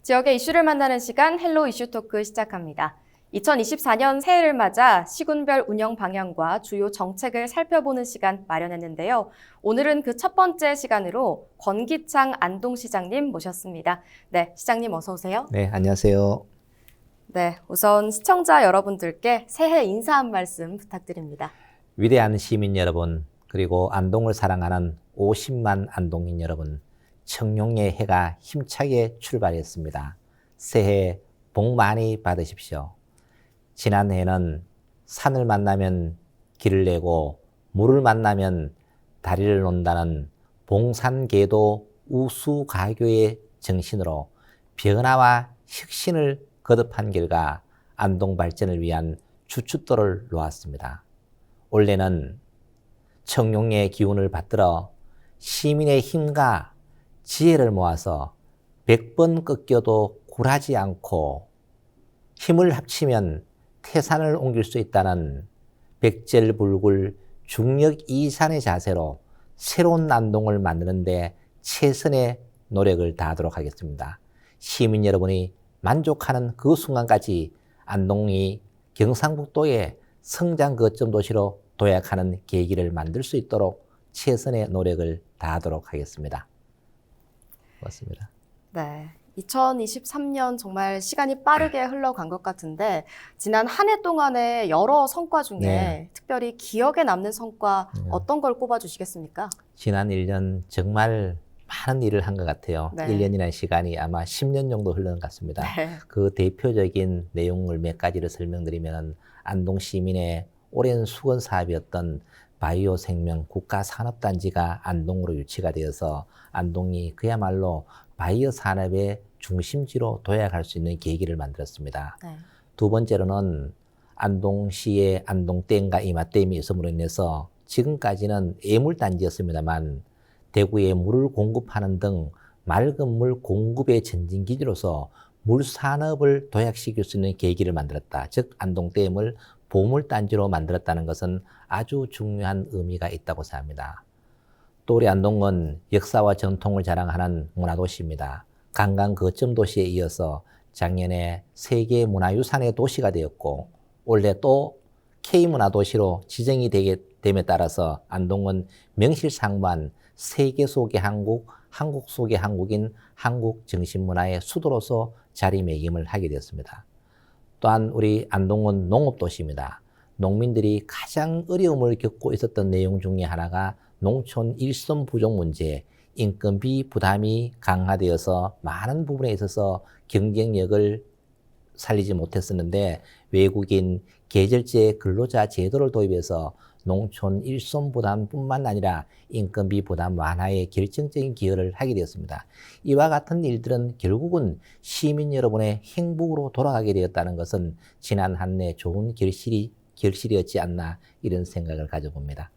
지역의 이슈를 만나는 시간 헬로 이슈 토크 시작합니다. 2024년 새해를 맞아 시군별 운영 방향과 주요 정책을 살펴보는 시간 마련했는데요. 오늘은 그 첫 번째 시간으로 권기창 안동시장님 모셨습니다. 네, 시장님 어서 오세요. 네, 안녕하세요. 네, 우선 시청자 여러분들께 새해 인사 한 말씀 부탁드립니다. 위대한 시민 여러분, 그리고 안동을 사랑하는 50만 안동인 여러분, 청룡의 해가 힘차게 출발했습니다. 새해 복 많이 받으십시오. 지난 해는 산을 만나면 길을 내고 물을 만나면 다리를 논다는 봉산계도 우수가교의 정신으로 변화와 혁신을 거듭한 결과 안동 발전을 위한 주춧돌을 놓았습니다. 올해는 청룡의 기운을 받들어 시민의 힘과 지혜를 모아서 100번 꺾여도 굴하지 않고 힘을 합치면 태산을 옮길 수 있다는 백절불굴 중력이산의 자세로 새로운 안동을 만드는 데 최선의 노력을 다하도록 하겠습니다. 시민 여러분이 만족하는 그 순간까지 안동이 경상북도의 성장 거점 도시로 도약하는 계기를 만들 수 있도록 최선의 노력을 다하도록 하겠습니다. 고맙습니다. 네. 2023년 정말 시간이 빠르게 흘러간 것 같은데 지난 한 해 동안의 여러 성과 중에 특별히 기억에 남는 성과 어떤 걸 꼽아주시겠습니까? 지난 1년 정말 많은 일을 한 것 같아요. 1년이라는 시간이 아마 10년 정도 흐르는 것 같습니다. 그 대표적인 내용을 몇 가지를 설명드리면 안동 시민의 오랜 수건 사업이었던 바이오 생명 국가산업단지가 안동으로 유치가 되어서 안동이 그야말로 바이오 산업의 중심지로 도약할 수 있는 계기를 만들었습니다. 두 번째로는 안동시의 안동댐과 이마댐이 있음으로 인해서 지금까지는 애물단지였습니다만 대구에 물을 공급하는 등 맑은 물 공급의 전진기지로서 물산업을 도약시킬 수 있는 계기를 만들었다. 즉 안동댐을 보물단지로 만들었다는 것은 아주 중요한 의미가 있다고 생각합니다. 또 우리 안동은 역사와 전통을 자랑하는 문화도시입니다. 관광 거점 도시에 이어서 작년에 세계 문화유산의 도시가 되었고 올해 또 K문화도시로 지정이 됨에 따라서 안동은 명실상부한 세계 속의 한국, 한국 속의 한국인 한국 정신문화의 수도로서 자리매김을 하게 되었습니다. 또한 우리 안동은 농업도시입니다. 농민들이 가장 어려움을 겪고 있었던 내용 중에 하나가 농촌 일손 부족 문제, 인건비 부담이 강화되어서 많은 부분에 있어서 경쟁력을 살리지 못했었는데 외국인 계절제 근로자 제도를 도입해서 농촌 일손 부담뿐만 아니라 인건비 부담 완화에 결정적인 기여를 하게 되었습니다. 이와 같은 일들은 결국은 시민 여러분의 행복으로 돌아가게 되었다는 것은 지난 한 해 좋은 결실이었지 않나 이런 생각을 가져봅니다.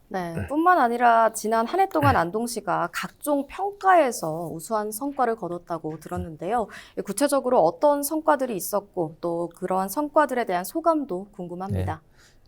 네, 뿐만 아니라 지난 한 해 동안 안동시가 각종 평가에서 우수한 성과를 거뒀다고 들었는데요. 구체적으로 어떤 성과들이 있었고 또 그러한 성과들에 대한 소감도 궁금합니다.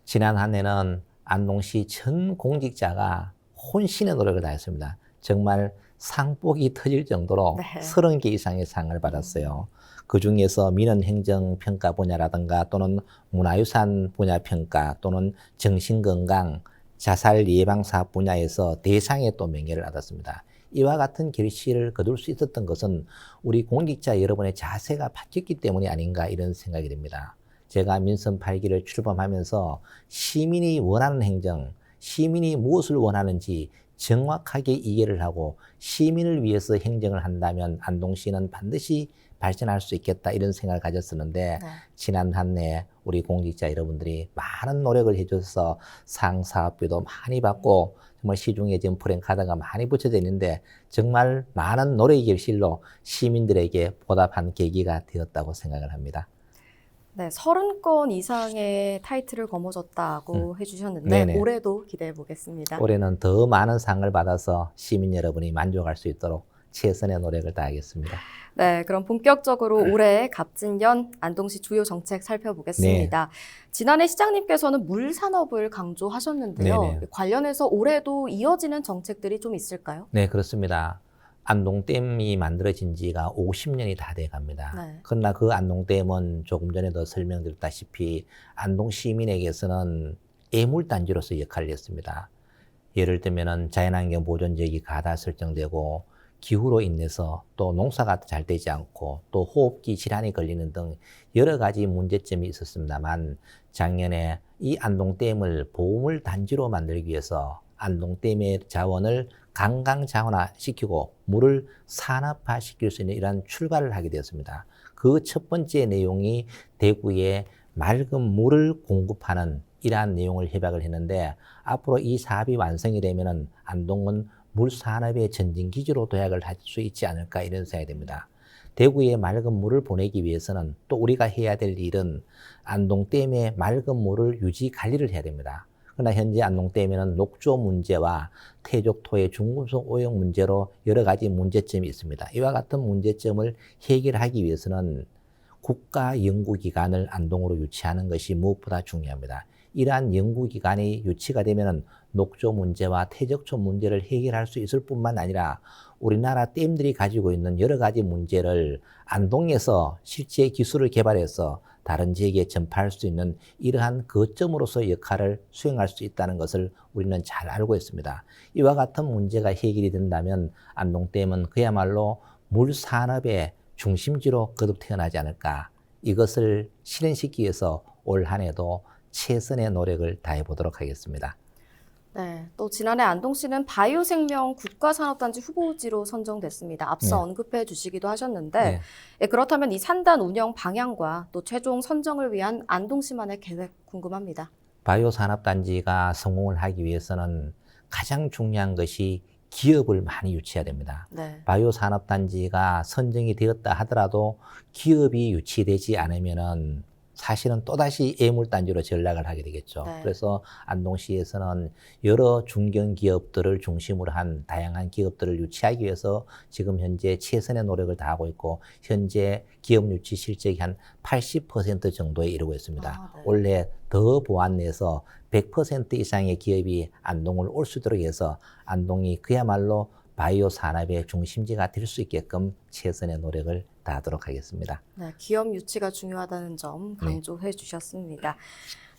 지난 한 해는 안동시 전 공직자가 혼신의 노력을 다했습니다. 정말 상복이 터질 정도로 30개 이상의 상을 받았어요. 그 중에서 민원행정평가 분야라든가 또는 문화유산 분야 평가 또는 정신건강, 자살 예방사업 분야에서 대상에 또 명예를 얻었습니다. 이와 같은 결실을 거둘 수 있었던 것은 우리 공직자 여러분의 자세가 바뀌었기 때문이 아닌가 이런 생각이 듭니다. 제가 민선 8기를 출범하면서 시민이 원하는 행정, 시민이 무엇을 원하는지 정확하게 이해를 하고 시민을 위해서 행정을 한다면 안동시는 반드시 발전할 수 있겠다 이런 생각을 가졌었는데 지난 한 해 우리 공직자 여러분들이 많은 노력을 해줘서 상사업비도 많이 받고 정말 시중에 지금 프랜카드가 많이 붙여져 있는데 정말 많은 노력의 결실로 시민들에게 보답한 계기가 되었다고 생각을 합니다. 네, 30건 이상의 타이틀을 거머쥐었다고 해주셨는데 올해도 기대해 보겠습니다. 올해는 더 많은 상을 받아서 시민 여러분이 만족할 수 있도록 최선의 노력을 다하겠습니다. 네, 그럼 본격적으로 올해 갑진년 안동시 주요 정책 살펴보겠습니다. 지난해 시장님께서는 물 산업을 강조하셨는데요. 관련해서 올해도 이어지는 정책들이 좀 있을까요? 네, 그렇습니다. 안동댐이 만들어진 지가 50년이 다 돼 갑니다. 네. 그러나 그 안동댐은 조금 전에도 설명드렸다시피 안동 시민에게서는 애물단지로서 역할을 했습니다. 예를 들면은 자연환경 보존 지역이 가다 설정되고 기후로 인해서 또 농사가 잘 되지 않고 또 호흡기 질환이 걸리는 등 여러 가지 문제점이 있었습니다만 작년에 이 안동댐을 보물 단지로 만들기 위해서 안동댐의 자원을 관광자원화시키고 물을 산업화시킬 수 있는 이러한 출발을 하게 되었습니다. 그 첫 번째 내용이 대구에 맑은 물을 공급하는 이러한 내용을 협약을 했는데 앞으로 이 사업이 완성이 되면은 안동은 물산업의 전진기지로 도약을 할 수 있지 않을까 이런 생각이 듭니다. 대구에 맑은 물을 보내기 위해서는 또 우리가 해야 될 일은 안동댐의 맑은 물을 유지 관리를 해야 됩니다. 그러나 현재 안동댐에는 녹조 문제와 태족토의 중금속 오염 문제로 여러 가지 문제점이 있습니다. 이와 같은 문제점을 해결하기 위해서는 국가연구기관을 안동으로 유치하는 것이 무엇보다 중요합니다. 이러한 연구기관이 유치가 되면 녹조 문제와 퇴적초 문제를 해결할 수 있을 뿐만 아니라 우리나라 댐들이 가지고 있는 여러 가지 문제를 안동에서 실제 기술을 개발해서 다른 지역에 전파할 수 있는 이러한 거점으로서 역할을 수행할 수 있다는 것을 우리는 잘 알고 있습니다. 이와 같은 문제가 해결이 된다면 안동댐은 그야말로 물산업의 중심지로 거듭 태어나지 않을까. 이것을 실현시키기 위해서 올 한 해도 최선의 노력을 다해 보도록 하겠습니다. 네, 또 지난해 안동시는 바이오생명 국가산업단지 후보지로 선정됐습니다. 앞서 언급해 주시기도 하셨는데 그렇다면 이 산단 운영 방향과 또 최종 선정을 위한 안동시만의 계획 궁금합니다. 바이오산업단지가 성공을 하기 위해서는 가장 중요한 것이 기업을 많이 유치해야 됩니다. 바이오산업단지가 선정이 되었다 하더라도 기업이 유치되지 않으면은 사실은 또다시 애물단지로 전락을 하게 되겠죠. 그래서 안동시에서는 여러 중견기업들을 중심으로 한 다양한 기업들을 유치하기 위해서 지금 현재 최선의 노력을 다하고 있고 현재 기업 유치 실적이 한 80% 정도에 이르고 있습니다. 올해 더 보완해서 100% 이상의 기업이 안동을 올 수 있도록 해서 안동이 그야말로 바이오 산업의 중심지가 될 수 있게끔 최선의 노력을 다하도록 하겠습니다. 네, 기업 유치가 중요하다는 점 강조해 주셨습니다.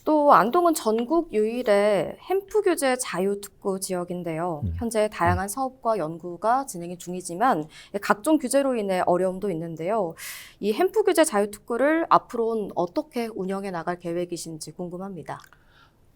또 안동은 전국 유일의 햄프 규제 자유특구 지역인데요. 현재 다양한 사업과 연구가 진행이 중이지만 각종 규제로 인해 어려움도 있는데요. 이 햄프 규제 자유특구를 앞으로는 어떻게 운영해 나갈 계획이신지 궁금합니다.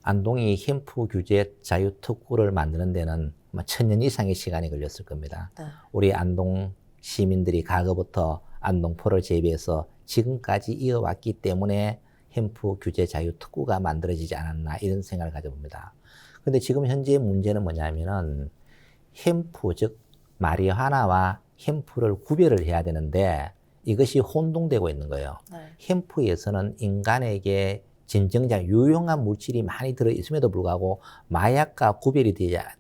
안동이 햄프 규제 자유특구를 만드는 데는 1000년 이상의 시간이 걸렸을 겁니다. 우리 안동 시민들이 과거부터 안동포를 재배해서 지금까지 이어왔기 때문에 햄프 규제 자유특구가 만들어지지 않았나 이런 생각을 가져봅니다. 그런데 지금 현재 문제는 뭐냐면은 햄프 즉 마리화나와 햄프를 구별을 해야 되는데 이것이 혼동되고 있는 거예요. 햄프에서는 인간에게 진정자 유용한 물질이 많이 들어있음에도 불구하고 마약과 구별이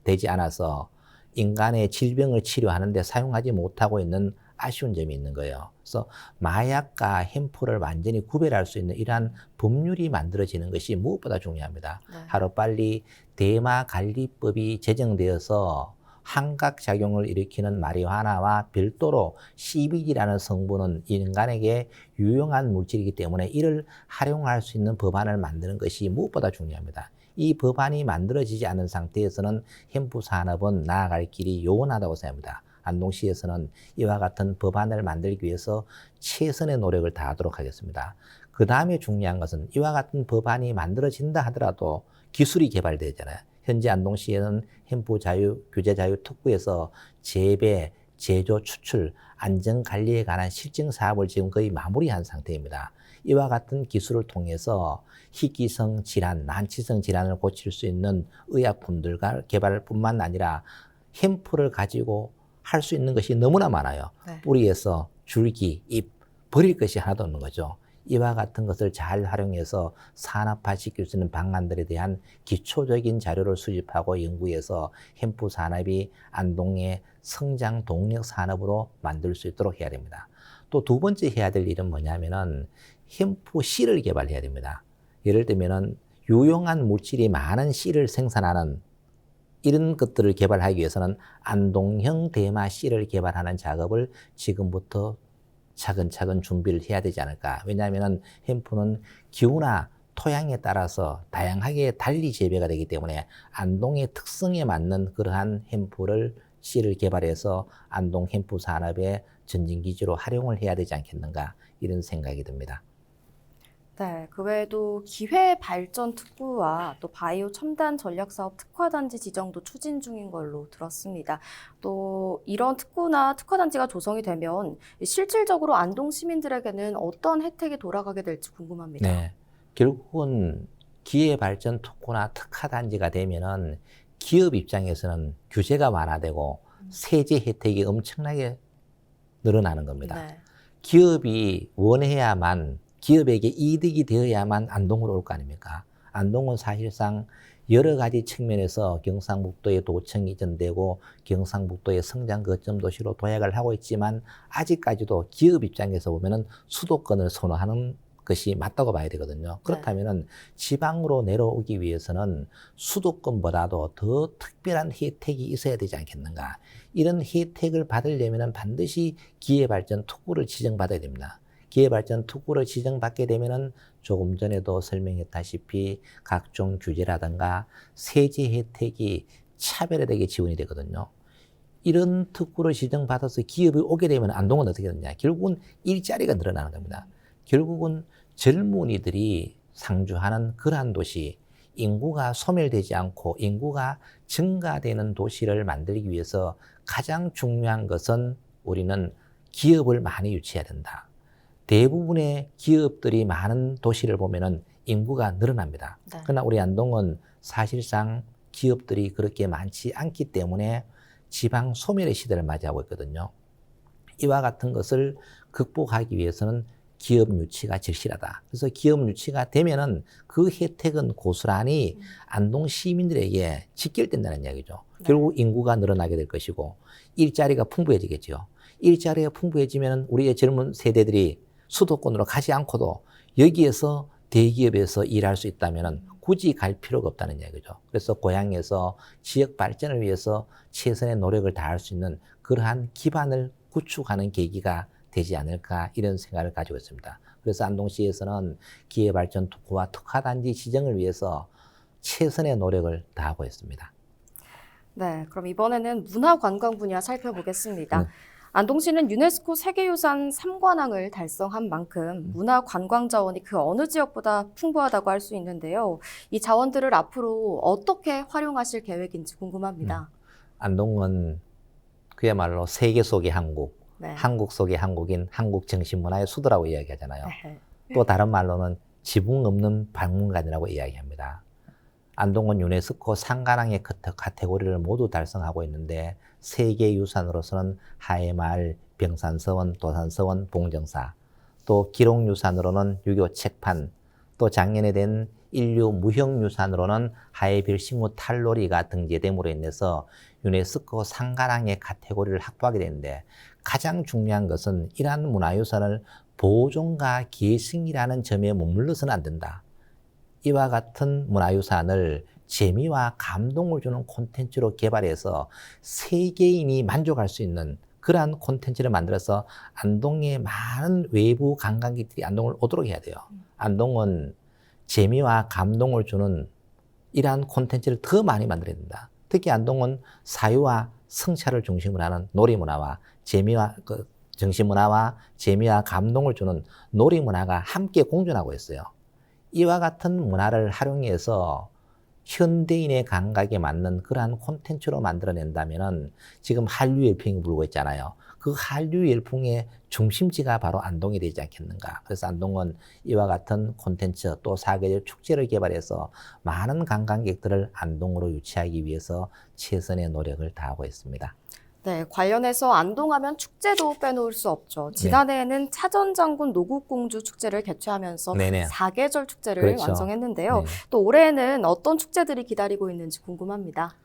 되지 않아서 인간의 질병을 치료하는 데 사용하지 못하고 있는 아쉬운 점이 있는 거예요. 그래서 마약과 햄프를 완전히 구별할 수 있는 이러한 법률이 만들어지는 것이 무엇보다 중요합니다. 하루빨리 대마관리법이 제정되어서 환각작용을 일으키는 마리화나와 별도로 CBD라는 성분은 인간에게 유용한 물질이기 때문에 이를 활용할 수 있는 법안을 만드는 것이 무엇보다 중요합니다. 이 법안이 만들어지지 않은 상태에서는 햄프 산업은 나아갈 길이 요원하다고 생각합니다. 안동시에서는 이와 같은 법안을 만들기 위해서 최선의 노력을 다하도록 하겠습니다. 그 다음에 중요한 것은 이와 같은 법안이 만들어진다 하더라도 기술이 개발되잖아요. 현재 안동시에는 햄프 규제 자유특구에서 재배, 제조, 추출, 안전관리에 관한 실증 사업을 지금 거의 마무리한 상태입니다. 이와 같은 기술을 통해서 희귀성 질환, 난치성 질환을 고칠 수 있는 의약품들과 개발을 뿐만 아니라 햄프를 가지고 할 수 있는 것이 너무나 많아요. 뿌리에서 줄기, 잎, 버릴 것이 하나도 없는 거죠. 이와 같은 것을 잘 활용해서 산업화시킬 수 있는 방안들에 대한 기초적인 자료를 수집하고 연구해서 햄프 산업이 안동의 성장 동력 산업으로 만들 수 있도록 해야 됩니다. 또 두 번째 해야 될 일은 뭐냐면은 햄프 씨를 개발해야 됩니다. 예를 들면은 유용한 물질이 많은 씨를 생산하는 이런 것들을 개발하기 위해서는 안동형 대마 씨를 개발하는 작업을 지금부터 차근차근 준비를 해야 되지 않을까. 왜냐하면 햄프는 기후나 토양에 따라서 다양하게 달리 재배가 되기 때문에 안동의 특성에 맞는 그러한 햄프를 씨를 개발해서 안동 햄프 산업의 전진기지로 활용을 해야 되지 않겠는가 이런 생각이 듭니다. 네, 그 외에도 기회발전 특구와 또 바이오 첨단 전략사업 특화단지 지정도 추진 중인 걸로 들었습니다. 또 이런 특구나 특화단지가 조성이 되면 실질적으로 안동 시민들에게는 어떤 혜택이 돌아가게 될지 궁금합니다. 네, 결국은 기회발전 특구나 특화단지가 되면은 기업 입장에서는 규제가 완화되고 세제 혜택이 엄청나게 늘어나는 겁니다. 네. 기업이 원해야만 기업에게 이득이 되어야만 안동으로 올 거 아닙니까? 안동은 사실상 여러 가지 측면에서 경상북도의 도청이 이전되고 경상북도의 성장 거점 도시로 도약을 하고 있지만 아직까지도 기업 입장에서 보면은 수도권을 선호하는 것이 맞다고 봐야 되거든요. 그렇다면은 지방으로 내려오기 위해서는 수도권보다도 더 특별한 혜택이 있어야 되지 않겠는가? 이런 혜택을 받으려면은 반드시 기회발전 특구를 지정받아야 됩니다. 기회발전 특구를 지정받게 되면은 조금 전에도 설명했다시피 각종 규제라든가 세제 혜택이 차별화되게 지원이 되거든요. 이런 특구를 지정받아서 기업이 오게 되면 안동은 어떻게 되느냐? 결국은 일자리가 늘어나는 겁니다. 결국은 젊은이들이 상주하는 그러한 도시, 인구가 소멸되지 않고 인구가 증가되는 도시를 만들기 위해서 가장 중요한 것은 우리는 기업을 많이 유치해야 된다. 대부분의 기업들이 많은 도시를 보면은 인구가 늘어납니다. 네. 그러나 우리 안동은 사실상 기업들이 그렇게 많지 않기 때문에 지방 소멸의 시대를 맞이하고 있거든요. 이와 같은 것을 극복하기 위해서는 기업 유치가 절실하다. 그래서 기업 유치가 되면은 그 혜택은 고스란히 안동 시민들에게 직결된다는 이야기죠. 네. 결국 인구가 늘어나게 될 것이고 일자리가 풍부해지겠죠. 일자리가 풍부해지면 우리의 젊은 세대들이 수도권으로 가지 않고도 여기에서 대기업에서 일할 수 있다면 굳이 갈 필요가 없다는 이야기죠. 그래서 고향에서 지역 발전을 위해서 최선의 노력을 다할 수 있는 그러한 기반을 구축하는 계기가 되지 않을까 이런 생각을 가지고 있습니다. 그래서 안동시에서는 기회발전 특구와 특화단지 지정을 위해서 최선의 노력을 다하고 있습니다. 네, 그럼 이번에는 문화관광 분야 살펴보겠습니다. 안동시는 유네스코 세계유산 3관왕을 달성한 만큼 문화관광 자원이 그 어느 지역보다 풍부하다고 할 수 있는데요. 이 자원들을 앞으로 어떻게 활용하실 계획인지 궁금합니다. 안동은 그야말로 세계 속의 한국, 네. 한국 속의 한국인 한국 정신문화의 수도라고 이야기하잖아요. 네. 또 다른 말로는 지붕 없는 박물관이라고 이야기합니다. 안동은 유네스코 상관왕의 카테고리를 모두 달성하고 있는데 세계유산으로서는 하회마을, 병산서원, 도산서원, 봉정사, 또 기록유산으로는 유교 책판, 또 작년에 된 인류 무형유산으로는 하회별식무 탈놀이가 등재됨으로 인해서 유네스코 상관왕의 카테고리를 확보하게 되는데 가장 중요한 것은 이러한 문화유산을 보존과 계승이라는 점에 머물러서는 안 된다. 이와 같은 문화유산을 재미와 감동을 주는 콘텐츠로 개발해서 세계인이 만족할 수 있는 그러한 콘텐츠를 만들어서 안동의 많은 외부 관광객들이 안동을 오도록 해야 돼요. 안동은 재미와 감동을 주는 이러한 콘텐츠를 더 많이 만들어야 된다. 특히 안동은 사유와 성찰을 중심으로 하는 놀이문화와 재미와 정신문화와 재미와 감동을 주는 놀이문화가 함께 공존하고 있어요. 이와 같은 문화를 활용해서 현대인의 감각에 맞는 그러한 콘텐츠로 만들어낸다면은 지금 한류 열풍이 불고 있잖아요. 그 한류 열풍의 중심지가 바로 안동이 되지 않겠는가. 그래서 안동은 이와 같은 콘텐츠 또 사계절 축제를 개발해서 많은 관광객들을 안동으로 유치하기 위해서 최선의 노력을 다하고 있습니다. 네, 관련해서 안동하면 축제도 빼놓을 수 없죠. 지난해에는 차전장군 노국공주 축제를 개최하면서 네네. 사계절 축제를 그렇죠. 완성했는데요. 네네. 또 올해에는 어떤 축제들이 기다리고 있는지 궁금합니다.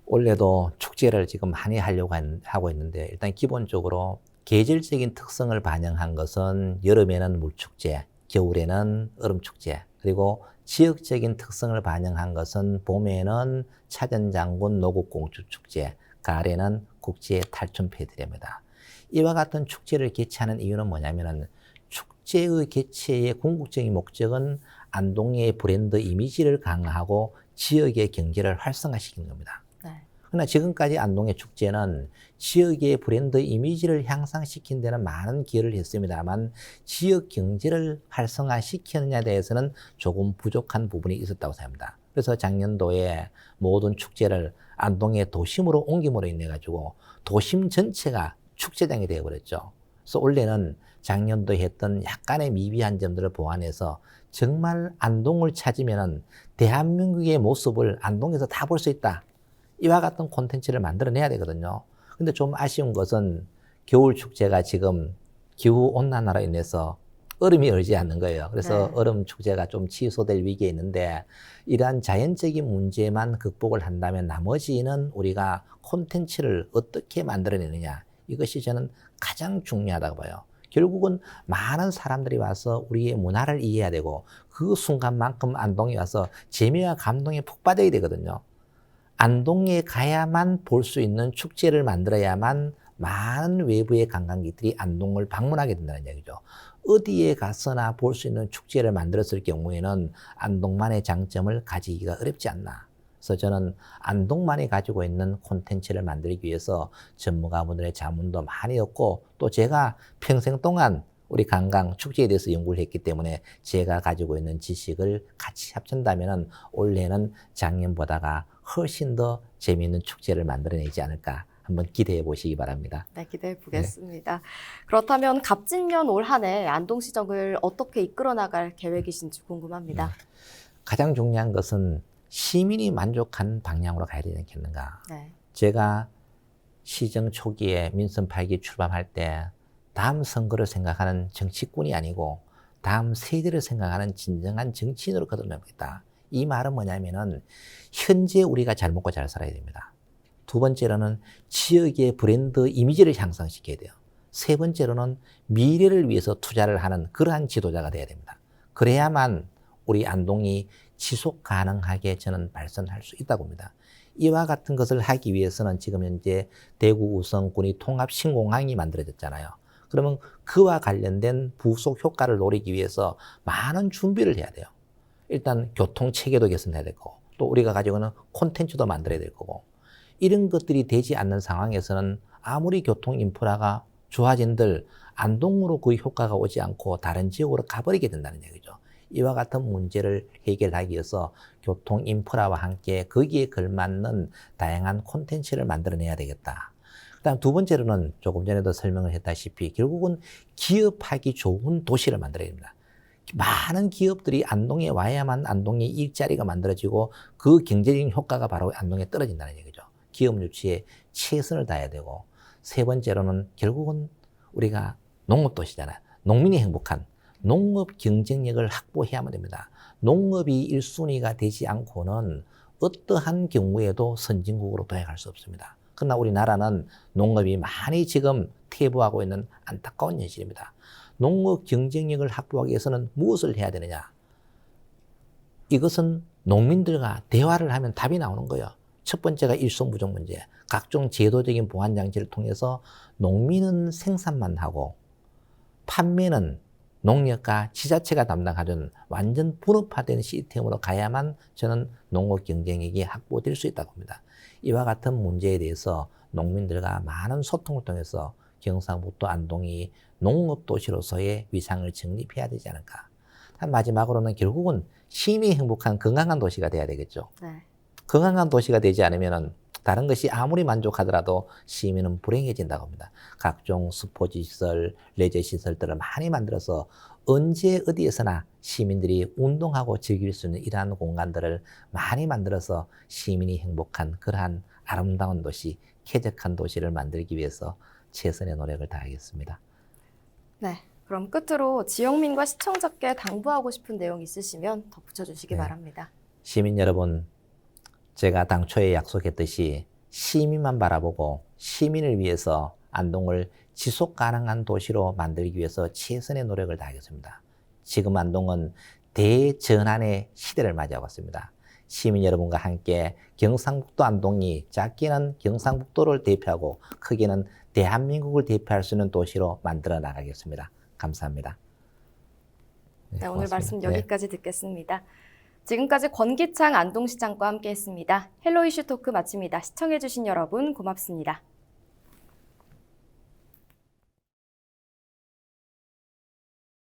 올해도 축제를 지금 많이 하려고 하고 있는데 일단 기본적으로 계절적인 특성을 반영한 것은 여름에는 물축제, 겨울에는 얼음축제, 그리고 지역적인 특성을 반영한 것은 봄에는 차전장군 노국공주 축제, 가을에는 국제 탈춤 페스티벌입니다. 이와 같은 축제를 개최하는 이유는 뭐냐면은 축제의 개최의 궁극적인 목적은 안동의 브랜드 이미지를 강화하고 지역의 경제를 활성화시키는 겁니다. 네. 그러나 지금까지 안동의 축제는 지역의 브랜드 이미지를 향상시킨 데는 많은 기여를 했습니다만 지역 경제를 활성화시키느냐에 대해서는 조금 부족한 부분이 있었다고 생각합니다. 그래서 작년도에 모든 축제를 안동의 도심으로 옮김으로 인해 가지고 도심 전체가 축제장이 되어버렸죠. 그래서 올해는 작년도에 했던 약간의 미비한 점들을 보완해서 정말 안동을 찾으면은 대한민국의 모습을 안동에서 다 볼 수 있다. 이와 같은 콘텐츠를 만들어내야 되거든요. 근데 좀 아쉬운 것은 겨울 축제가 지금 기후 온난화로 인해서 얼음이 얼지 않는 거예요. 그래서 네. 얼음 축제가 좀 취소될 위기에 있는데 이러한 자연적인 문제만 극복을 한다면 나머지는 우리가 콘텐츠를 어떻게 만들어내느냐. 이것이 저는 가장 중요하다고 봐요. 결국은 많은 사람들이 와서 우리의 문화를 이해해야 되고 그 순간만큼 안동에 와서 재미와 감동에 푹 빠져야 되거든요. 안동에 가야만 볼 수 있는 축제를 만들어야만 많은 외부의 관광객들이 안동을 방문하게 된다는 얘기죠. 어디에 가서나 볼 수 있는 축제를 만들었을 경우에는 안동만의 장점을 가지기가 어렵지 않나. 그래서 저는 안동만이 가지고 있는 콘텐츠를 만들기 위해서 전문가분들의 자문도 많이 얻고 또 제가 평생 동안 우리 관광 축제에 대해서 연구를 했기 때문에 제가 가지고 있는 지식을 같이 합친다면 올해는 작년보다가 훨씬 더 재미있는 축제를 만들어내지 않을까 한번 기대해 보시기 바랍니다. 네, 기대해 보겠습니다. 네. 그렇다면 갑진년 올 한 해 안동시정을 어떻게 이끌어 나갈 계획이신지 궁금합니다. 가장 중요한 것은 시민이 만족한 방향으로 가야 되지 않겠는가. 네. 제가 시정 초기에 민선 8기 출범할 때 다음 선거를 생각하는 정치꾼이 아니고 다음 세대를 생각하는 진정한 정치인으로 거듭나겠다. 이 말은 뭐냐면은 현재 우리가 잘 먹고 잘 살아야 됩니다. 두 번째로는 지역의 브랜드 이미지를 향상시켜야 돼요. 세 번째로는 미래를 위해서 투자를 하는 그러한 지도자가 돼야 됩니다. 그래야만 우리 안동이 지속 가능하게 저는 발전할 수 있다고 봅니다. 이와 같은 것을 하기 위해서는 지금 현재 대구 우성군이 통합 신공항이 만들어졌잖아요. 그러면 그와 관련된 부속 효과를 노리기 위해서 많은 준비를 해야 돼요. 일단 교통 체계도 개선해야 될 거고 또 우리가 가지고 있는 콘텐츠도 만들어야 될 거고 이런 것들이 되지 않는 상황에서는 아무리 교통 인프라가 좋아진들 안동으로 그 효과가 오지 않고 다른 지역으로 가버리게 된다는 얘기죠. 이와 같은 문제를 해결하기 위해서 교통 인프라와 함께 거기에 걸맞는 다양한 콘텐츠를 만들어내야 되겠다. 그다음 두 번째로는 조금 전에도 설명을 했다시피 결국은 기업하기 좋은 도시를 만들어야 됩니다. 많은 기업들이 안동에 와야만 안동에 일자리가 만들어지고 그 경제적인 효과가 바로 안동에 떨어진다는 얘기죠. 기업 유치에 최선을 다해야 되고 세 번째로는 결국은 우리가 농업도시잖아요. 농민이 행복한 농업 경쟁력을 확보해야만 됩니다. 농업이 1순위가 되지 않고는 어떠한 경우에도 선진국으로 도약할 수 없습니다. 그러나 우리나라는 농업이 많이 지금 퇴보하고 있는 안타까운 현실입니다. 농업 경쟁력을 확보하기 위해서는 무엇을 해야 되느냐? 이것은 농민들과 대화를 하면 답이 나오는 거예요. 첫 번째가 일손부족 문제. 각종 제도적인 보완 장치를 통해서 농민은 생산만 하고 판매는 농협과 지자체가 담당하는 완전 분업화된 시스템으로 가야만 저는 농업 경쟁력이 확보될 수 있다고 봅니다. 이와 같은 문제에 대해서 농민들과 많은 소통을 통해서 경상북도 안동이 농업도시로서의 위상을 정립해야 되지 않을까. 마지막으로는 결국은 시민이 행복한 건강한 도시가 돼야 되겠죠. 네. 건강한 도시가 되지 않으면 다른 것이 아무리 만족하더라도 시민은 불행해진다고 합니다. 각종 스포츠시설, 레저시설들을 많이 만들어서 언제 어디에서나 시민들이 운동하고 즐길 수 있는 이러한 공간들을 많이 만들어서 시민이 행복한 그러한 아름다운 도시, 쾌적한 도시를 만들기 위해서 최선의 노력을 다하겠습니다. 네. 그럼 끝으로 지역민과 시청자께 당부하고 싶은 내용 있으시면 덧붙여 주시기 바랍니다. 시민 여러분, 제가 당초에 약속했듯이 시민만 바라보고 시민을 위해서 안동을 지속 가능한 도시로 만들기 위해서 최선의 노력을 다하겠습니다. 지금 안동은 대전환의 시대를 맞이하고 있습니다. 시민 여러분과 함께 경상북도 안동이 작게는 경상북도를 대표하고 크게는 대한민국을 대표할 수 있는 도시로 만들어 나가겠습니다. 감사합니다. 네, 오늘 말씀 여기까지 듣겠습니다. 지금까지 권기창 안동시장과 함께했습니다. 헬로 이슈 토크 마칩니다. 시청해주신 여러분 고맙습니다.